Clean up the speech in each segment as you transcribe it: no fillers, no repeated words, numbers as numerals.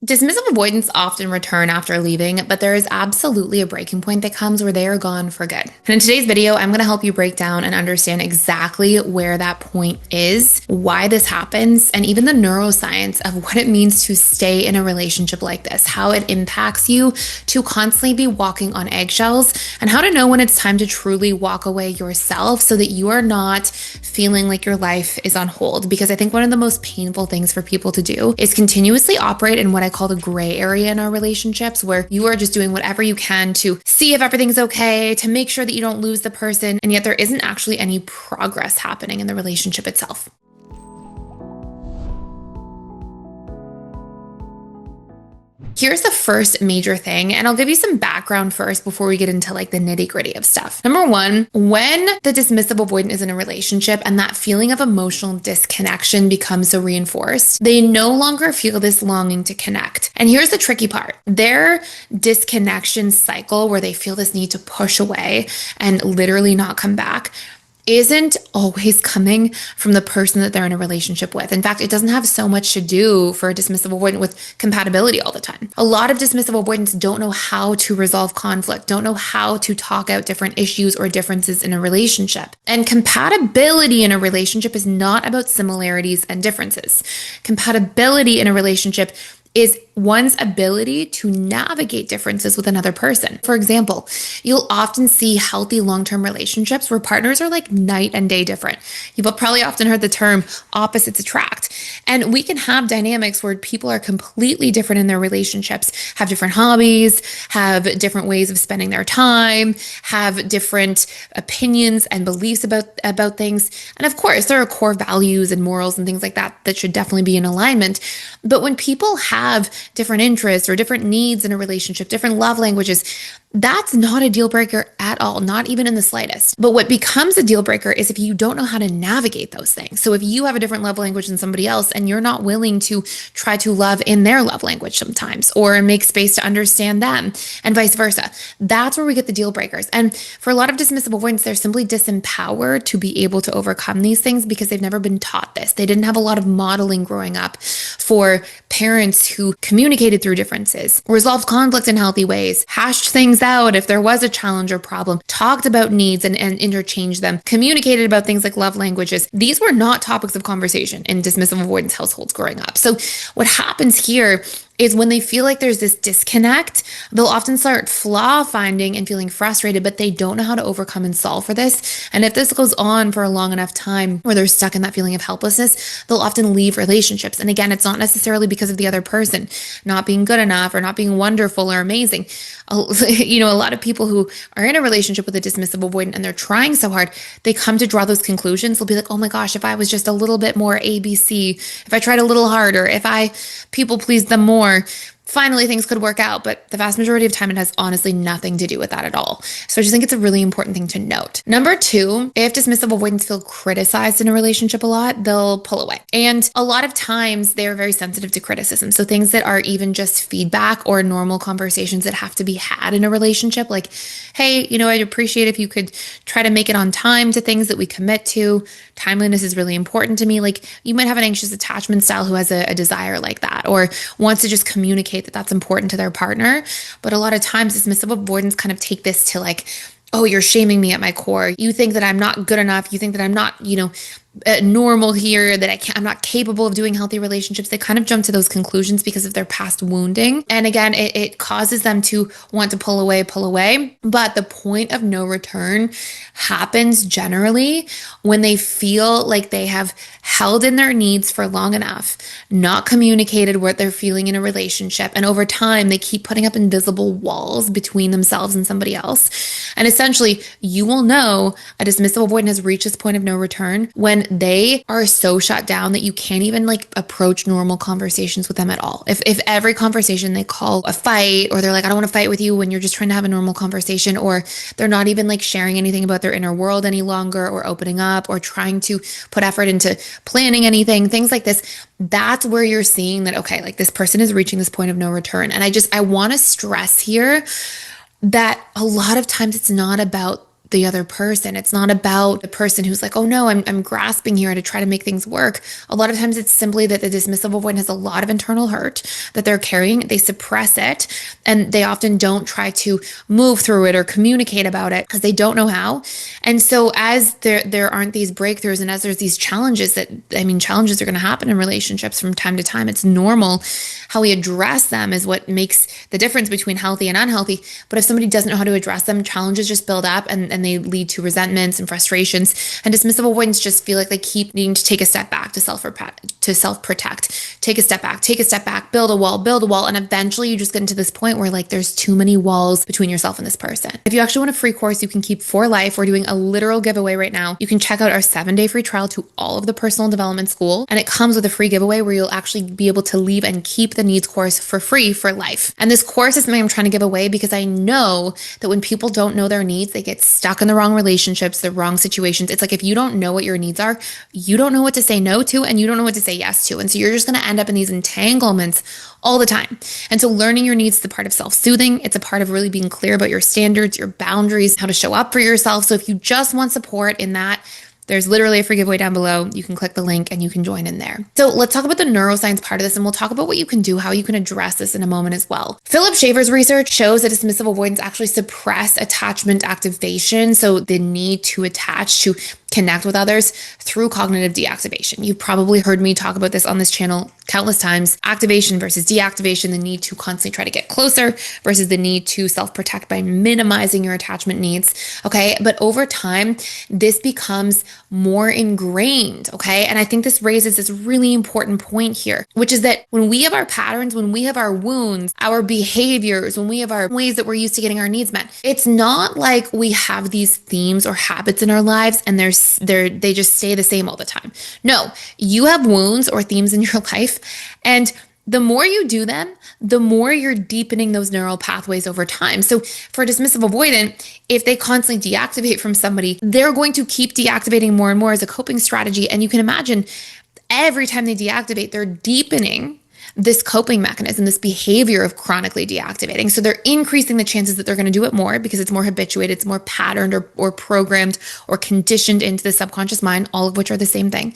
Dismissive avoidants often return after leaving, but there is absolutely a breaking point that comes where they are gone for good. And in today's video, I'm going to help you break down and understand exactly where that point is, why this happens, and even the neuroscience of what it means to stay in a relationship like this, how it impacts you to constantly be walking on eggshells, and how to know when it's time to truly walk away yourself so that you are not feeling like your life is on hold. Because I think one of the most painful things for people to do is continuously operate in what I call the gray area in our relationships, where you are just doing whatever you can to see if everything's okay, to make sure that you don't lose the person, and yet there isn't actually any progress happening in the relationship itself. Here's the first major thing, and I'll give you some background first before we get into like the nitty-gritty of stuff. Number one, when the dismissive avoidant is in a relationship and that feeling of emotional disconnection becomes so reinforced, they no longer feel this longing to connect. And here's the tricky part. Their disconnection cycle, where they feel this need to push away and literally not come back, isn't always coming from the person that they're in a relationship with. In fact, it doesn't have so much to do for a dismissive avoidant with compatibility all the time. A lot of dismissive avoidants don't know how to resolve conflict, don't know how to talk out different issues or differences in a relationship. And compatibility in a relationship is not about similarities and differences. Compatibility in a relationship is one's ability to navigate differences with another person. For example, you'll often see healthy long-term relationships where partners are like night and day different. You've probably often heard the term opposites attract. And we can have dynamics where people are completely different in their relationships, have different hobbies, have different ways of spending their time, have different opinions and beliefs about things. And of course, there are core values and morals and things like that that should definitely be in alignment. But when people have different interests or different needs in a relationship, different love languages, that's not a deal breaker at all, not even in the slightest. But what becomes a deal breaker is if you don't know how to navigate those things. So if you have a different love language than somebody else and you're not willing to try to love in their love language sometimes, or make space to understand them and vice versa, that's where we get the deal breakers. And for a lot of dismissive avoidants, they're simply disempowered to be able to overcome these things because they've never been taught this. They didn't have a lot of modeling growing up for parents who communicated through differences, resolved conflict in healthy ways, hashed things out if there was a challenge or problem, talked about needs and interchanged them, communicated about things like love languages. These were not topics of conversation in dismissive avoidance households growing up. So what happens here is when they feel like there's this disconnect, they'll often start flaw finding and feeling frustrated, but they don't know how to overcome and solve for this. And if this goes on for a long enough time where they're stuck in that feeling of helplessness, they'll often leave relationships. And again, it's not necessarily because of the other person not being good enough or not being wonderful or amazing. A lot of people who are in a relationship with a dismissive avoidant and they're trying so hard, they come to draw those conclusions. They'll be like, oh my gosh, if I was just a little bit more ABC, if I tried a little harder, if I people pleased them more, finally things could work out. But the vast majority of time, it has honestly nothing to do with that at all. So I just think it's a really important thing to note. Number two, if dismissive avoidants feel criticized in a relationship a lot, they'll pull away. And a lot of times they're very sensitive to criticism. So things that are even just feedback or normal conversations that have to be had in a relationship, like, hey, I'd appreciate if you could try to make it on time to things that we commit to. Timeliness is really important to me. Like, you might have an anxious attachment style who has a desire like that, or wants to just communicate that that's important to their partner. But a lot of times dismissive avoidants kind of take this to like, oh, you're shaming me at my core. You think that I'm not good enough. You think that I'm not, normal here, that I'm not capable of doing healthy relationships. They kind of jump to those conclusions because of their past wounding. And again, it causes them to want to pull away. But the point of no return happens generally when they feel like they have held in their needs for long enough, not communicated what they're feeling in a relationship. And over time, they keep putting up invisible walls between themselves and somebody else. And essentially, you will know a dismissive avoidant has reached this point of no return when they are so shut down that you can't even like approach normal conversations with them at all. If every conversation they call a fight, or they're like, I don't want to fight with you when you're just trying to have a normal conversation, or they're not even like sharing anything about their inner world any longer, or opening up, or trying to put effort into planning anything, things like this, that's where you're seeing that, okay, like this person is reaching this point of no return. And I want to stress here that a lot of times it's not about the other person. It's not about the person who's like, oh no, I'm grasping here to try to make things work. A lot of times it's simply that the dismissive avoidant has a lot of internal hurt that they're carrying. They suppress it, and they often don't try to move through it or communicate about it because they don't know how. And so as there aren't these breakthroughs, and as there's these challenges challenges are going to happen in relationships from time to time. It's normal. How we address them is what makes the difference between healthy and unhealthy. But if somebody doesn't know how to address them, challenges just build up, and they lead to resentments and frustrations. And dismissive avoidants just feel like they keep needing to take a step back to self-protect, take a step back, build a wall. And eventually you just get into this point where like there's too many walls between yourself and this person. If you actually want a free course you can keep for life, we're doing a literal giveaway right now. You can check out our 7-day free trial to all of the personal development school. And it comes with a free giveaway where you'll actually be able to leave and keep the needs course for free for life. And this course is something I'm trying to give away because I know that when people don't know their needs, they get stuck in the wrong relationships, the wrong situations. It's like if you don't know what your needs are, you don't know what to say no to, and you don't know what to say yes to. And so you're just going to end up in these entanglements all the time. And so learning your needs is a part of self-soothing. It's a part of really being clear about your standards, your boundaries, how to show up for yourself. So if you just want support in that, there's literally a free giveaway down below. You can click the link and you can join in there. So let's talk about the neuroscience part of this, and we'll talk about what you can do, how you can address this in a moment as well. Philip Shaver's research shows that dismissive avoidants actually suppress attachment activation. So the need to attach, to connect with others through cognitive deactivation. You've probably heard me talk about this on this channel countless times. Activation versus deactivation, the need to constantly try to get closer versus the need to self-protect by minimizing your attachment needs. Okay. But over time, this becomes more ingrained. Okay. And I think this raises this really important point here, which is that when we have our patterns, when we have our wounds, our behaviors, when we have our ways that we're used to getting our needs met, it's not like we have these themes or habits in our lives and they just stay the same all the time. No, you have wounds or themes in your life, and the more you do them, the more you're deepening those neural pathways over time. So for a dismissive avoidant, if they constantly deactivate from somebody, they're going to keep deactivating more and more as a coping strategy. And you can imagine every time they deactivate, they're deepening this coping mechanism, this behavior of chronically deactivating. So they're increasing the chances that they're going to do it more because it's more habituated, it's more patterned or programmed or conditioned into the subconscious mind, all of which are the same thing.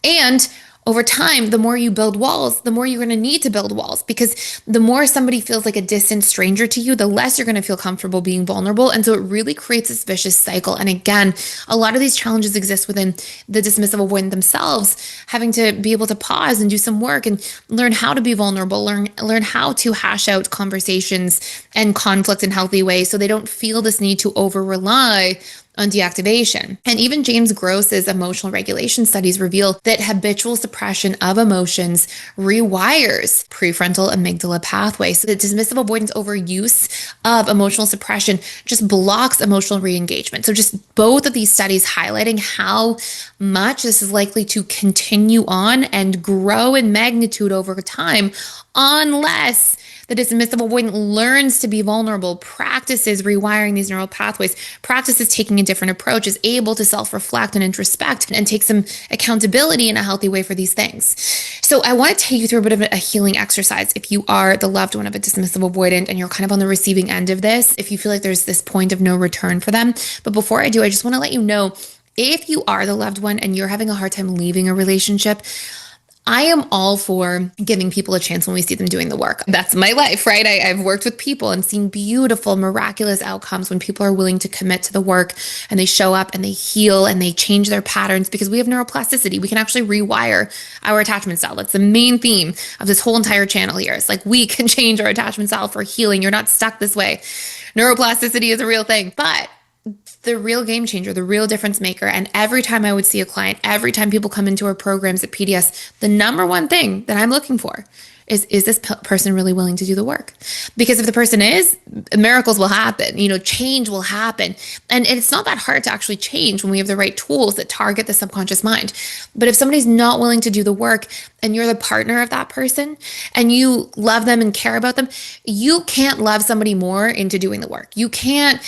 And over time, the more you build walls, the more you're going to need to build walls, because the more somebody feels like a distant stranger to you, the less you're going to feel comfortable being vulnerable. And so it really creates this vicious cycle. And again, a lot of these challenges exist within the dismissive avoidant themselves, having to be able to pause and do some work and learn how to be vulnerable, learn how to hash out conversations and conflict in healthy ways so they don't feel this need to over rely on deactivation. And even James Gross's emotional regulation studies reveal that habitual suppression of emotions rewires prefrontal amygdala pathways. So the dismissive avoidance overuse of emotional suppression just blocks emotional re-engagement. So just both of these studies highlighting how much this is likely to continue on and grow in magnitude over time unless the dismissive avoidant learns to be vulnerable, practices rewiring these neural pathways, practices taking a different approach, is able to self-reflect and introspect and take some accountability in a healthy way for these things. So I want to take you through a bit of a healing exercise if you are the loved one of a dismissive avoidant and you're kind of on the receiving end of this, if you feel like there's this point of no return for them. But before I do, I just want to let you know, if you are the loved one and you're having a hard time leaving a relationship, I am all for giving people a chance when we see them doing the work. That's my life, right? I've worked with people and seen beautiful, miraculous outcomes when people are willing to commit to the work and they show up and they heal and they change their patterns, because we have neuroplasticity. We can actually rewire our attachment style. That's the main theme of this whole entire channel here. It's like we can change our attachment style for healing. You're not stuck this way. Neuroplasticity is a real thing, but the real game changer, the real difference maker. And every time I would see a client, every time people come into our programs at PDS, the number one thing that I'm looking for is this person really willing to do the work? Because if the person is, miracles will happen, change will happen. And it's not that hard to actually change when we have the right tools that target the subconscious mind. But if somebody's not willing to do the work and you're the partner of that person and you love them and care about them, you can't love somebody more into doing the work. You can't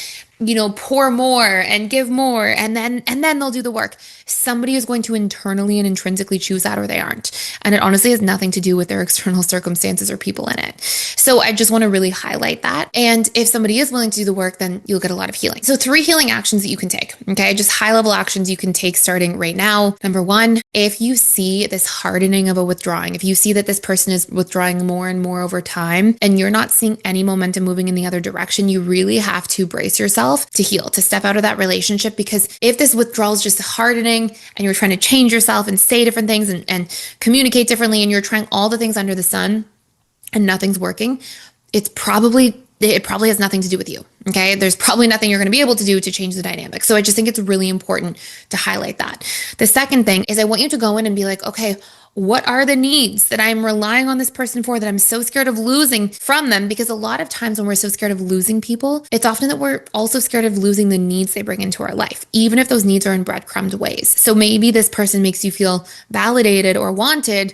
pour more and give more, and then they'll do the work. Somebody is going to internally and intrinsically choose that, or they aren't. And it honestly has nothing to do with their external circumstances or people in it. So I just want to really highlight that. And if somebody is willing to do the work, then you'll get a lot of healing. So 3 healing actions that you can take. Okay. Just high level actions you can take starting right now. Number 1, if you see this hardening of a withdrawing, if you see that this person is withdrawing more and more over time, and you're not seeing any momentum moving in the other direction, you really have to brace yourself to heal, to step out of that relationship. Because if this withdrawal is just hardening and you're trying to change yourself and say different things and communicate differently, and you're trying all the things under the sun and nothing's working, it probably has nothing to do with you. Okay. There's probably nothing you're going to be able to do to change the dynamic. So I just think it's really important to highlight that. The second thing is I want you to go in and be like, okay, what are the needs that I'm relying on this person for, that I'm so scared of losing from them? Because a lot of times when we're so scared of losing people, it's often that we're also scared of losing the needs they bring into our life, even if those needs are in breadcrumbed ways. So maybe this person makes you feel validated or wanted.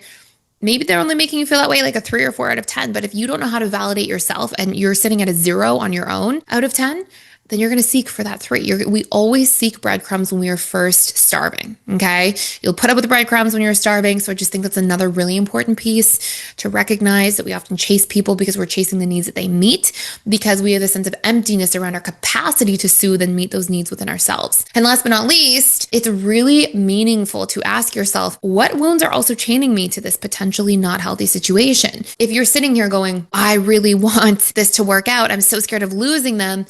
Maybe they're only making you feel that way like a 3 or 4 out of 10. But if you don't know how to validate yourself and you're sitting at a 0 on your own out of 10, then you're going to seek for that 3. We always seek breadcrumbs when we are first starving. Okay. You'll put up with the breadcrumbs when you're starving. So I just think that's another really important piece to recognize, that we often chase people because we're chasing the needs that they meet, because we have a sense of emptiness around our capacity to soothe and meet those needs within ourselves. And last but not least, it's really meaningful to ask yourself, what wounds are also chaining me to this potentially not healthy situation? If you're sitting here going, I really want this to work out, I'm so scared of losing them.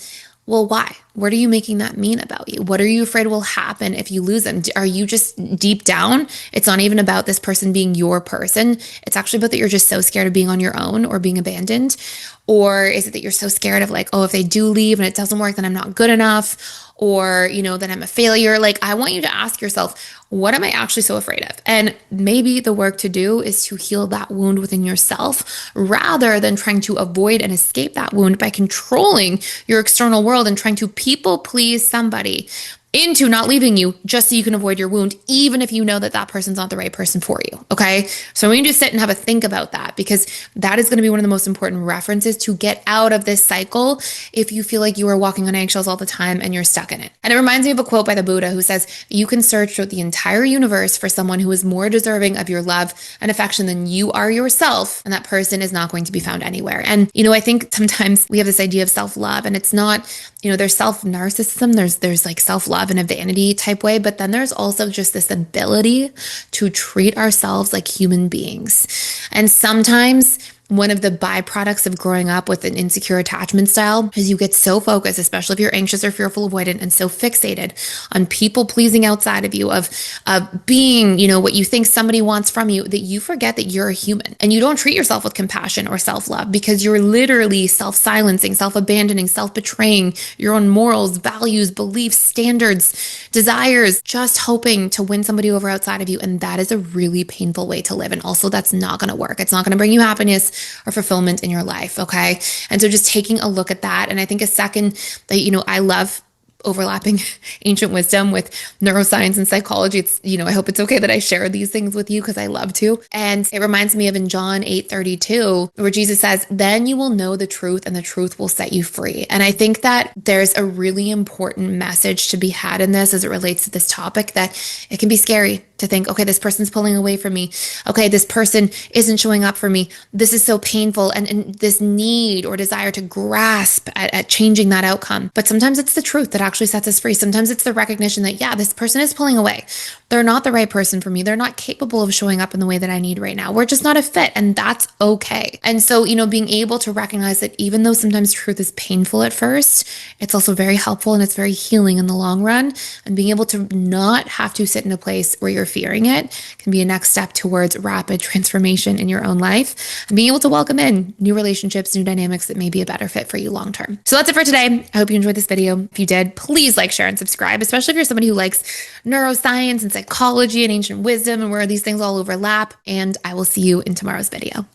Well, why? What are you making that mean about you? What are you afraid will happen if you lose them? Are you just deep down? It's not even about this person being your person. It's actually about that you're just so scared of being on your own or being abandoned. Or is it that you're so scared of like, oh, if they do leave and it doesn't work, then I'm not good enough, or, then I'm a failure? Like, I want you to ask yourself, what am I actually so afraid of? And maybe the work to do is to heal that wound within yourself, rather than trying to avoid and escape that wound by controlling your external world and trying to people please somebody into not leaving you just so you can avoid your wound, even if you know that that person's not the right person for you. Okay. So we need to sit and have a think about that, because that is going to be one of the most important references to get out of this cycle if you feel like you are walking on eggshells all the time and you're stuck in it. And it reminds me of a quote by the Buddha who says, you can search throughout the entire universe for someone who is more deserving of your love and affection than you are yourself, and that person is not going to be found anywhere. And, I think sometimes we have this idea of self-love, and it's not, there's self-narcissism, there's like self-love in a vanity type way, but then there's also just this ability to treat ourselves like human beings. And sometimes one of the byproducts of growing up with an insecure attachment style is you get so focused, especially if you're anxious or fearful avoidant, and so fixated on people pleasing outside of you, of being, what you think somebody wants from you, that you forget that you're a human, and you don't treat yourself with compassion or self-love, because you're literally self-silencing, self-abandoning, self-betraying your own morals, values, beliefs, standards, desires, just hoping to win somebody over outside of you. And that is a really painful way to live. And also, that's not going to work. It's not going to bring you happiness or fulfillment in your life. Okay. And so just taking a look at that. And I think a second that, I love overlapping ancient wisdom with neuroscience and psychology. It's, I hope it's okay that I share these things with you, because I love to. And it reminds me of in John 8:32, where Jesus says, then you will know the truth and the truth will set you free. And I think that there's a really important message to be had in this as it relates to this topic, that it can be scary to think, okay, this person's pulling away from me. Okay, this person isn't showing up for me. This is so painful. And this need or desire to grasp at changing that outcome. But sometimes it's the truth that actually sets us free. Sometimes it's the recognition that, yeah, this person is pulling away. They're not the right person for me. They're not capable of showing up in the way that I need right now. We're just not a fit, and that's okay. And so, being able to recognize that even though sometimes truth is painful at first, it's also very helpful and it's very healing in the long run. And being able to not have to sit in a place where you're fearing it can be a next step towards rapid transformation in your own life, and being able to welcome in new relationships, new dynamics that may be a better fit for you long term. So that's it for today. I hope you enjoyed this video. If you did, please like, share, and subscribe, especially if you're somebody who likes neuroscience and psychology and ancient wisdom and where these things all overlap. And I will see you in tomorrow's video.